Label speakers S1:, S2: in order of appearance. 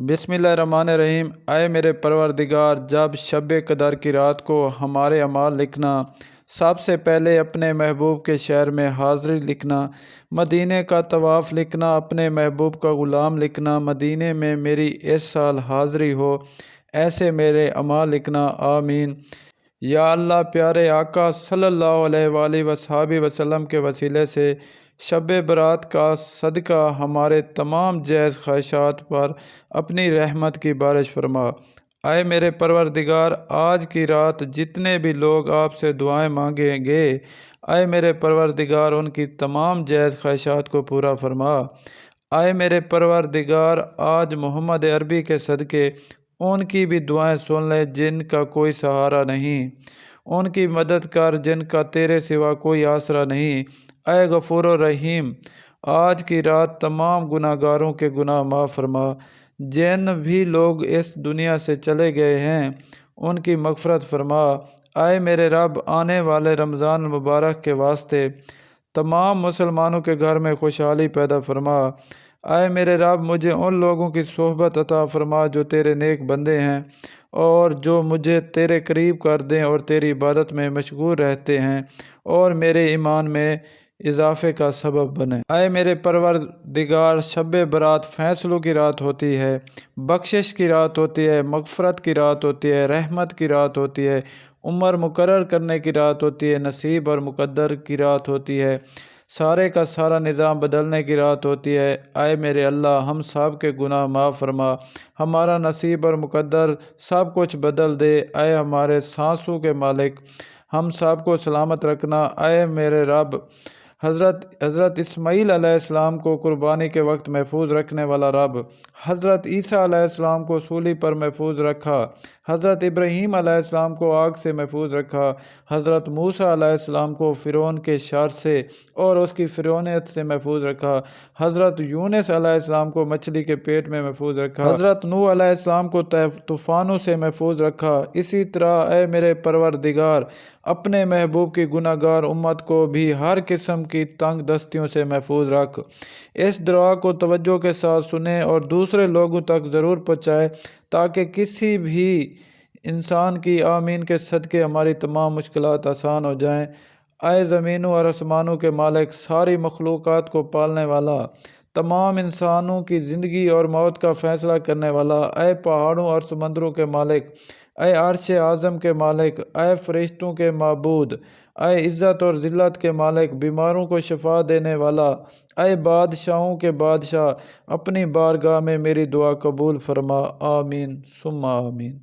S1: بسم اللہ الرحمن الرحیم۔ اے میرے پروردگار، جب شب قدر کی رات کو ہمارے اعمال لکھنا، سب سے پہلے اپنے محبوب کے شہر میں حاضری لکھنا، مدینے کا طواف لکھنا، اپنے محبوب کا غلام لکھنا، مدینے میں میری اس سال حاضری ہو، ایسے میرے اعمال لکھنا، آمین۔ یا اللہ، پیارے آقا صلی اللہ علیہ وآلہ وصحبہ وسلم کے وسیلے سے شب برات کا صدقہ ہمارے تمام جائز خواہشات پر اپنی رحمت کی بارش فرما۔ اے میرے پروردگار، آج کی رات جتنے بھی لوگ آپ سے دعائیں مانگیں گے، اے میرے پروردگار ان کی تمام جائز خواہشات کو پورا فرما۔ اے میرے پروردگار، آج محمد عربی کے صدقے ان کی بھی دعائیں سن لے جن کا کوئی سہارا نہیں، ان کی مدد کر جن کا تیرے سوا کوئی آسرا نہیں۔ اے غفور و رحیم، آج کی رات تمام گناہ گاروں کے گناہ معاف فرما۔ جن بھی لوگ اس دنیا سے چلے گئے ہیں ان کی مغفرت فرما۔ اے میرے رب، آنے والے رمضان المبارک کے واسطے تمام مسلمانوں کے گھر میں خوشحالی پیدا فرما۔ اے میرے رب، مجھے ان لوگوں کی صحبت عطا فرما جو تیرے نیک بندے ہیں اور جو مجھے تیرے قریب کر دیں اور تیری عبادت میں مشغول رہتے ہیں اور میرے ایمان میں اضافے کا سبب بنے۔ اے میرے پروردگار، شب برات فیصلوں کی رات ہوتی ہے، بخشش کی رات ہوتی ہے، مغفرت کی رات ہوتی ہے، رحمت کی رات ہوتی ہے، عمر مقرر کرنے کی رات ہوتی ہے، نصیب اور مقدر کی رات ہوتی ہے، سارے کا سارا نظام بدلنے کی رات ہوتی ہے۔ اے میرے اللہ، ہم سب کے گناہ معاف فرما، ہمارا نصیب اور مقدر سب کچھ بدل دے۔ اے ہمارے سانسوں کے مالک، ہم سب کو سلامت رکھنا۔ اے میرے رب، حضرت اسماعیل علیہ السلام کو قربانی کے وقت محفوظ رکھنے والا رب، حضرت عیسیٰ علیہ السلام کو سولی پر محفوظ رکھا، حضرت ابراہیم علیہ السلام کو آگ سے محفوظ رکھا، حضرت موسیٰ علیہ السلام کو فرعون کے شر سے اور اس کی فرعونیت سے محفوظ رکھا، حضرت یونس علیہ السلام کو مچھلی کے پیٹ میں محفوظ رکھا، حضرت نوح علیہ السلام کو طوفانوں سے محفوظ رکھا۔ اسی طرح اے میرے پروردگار، اپنے محبوب کی گناہ گار امت کو بھی ہر قسم کی تنگ دستیوں سے محفوظ رکھ۔ اس دعا کو توجہ کے ساتھ سنیں اور دوسرے لوگوں تک ضرور پہنچائے تاکہ کسی بھی انسان کی آمین کے صدقے ہماری تمام مشکلات آسان ہو جائیں۔ اے زمینوں اور آسمانوں کے مالک، ساری مخلوقات کو پالنے والا، تمام انسانوں کی زندگی اور موت کا فیصلہ کرنے والا، اے پہاڑوں اور سمندروں کے مالک، اے عرش اعظم کے مالک، اے فرشتوں کے معبود، اے عزت اور ذلت کے مالک، بیماروں کو شفا دینے والا، اے بادشاہوں کے بادشاہ، اپنی بارگاہ میں میری دعا قبول فرما، آمین ثم آمین۔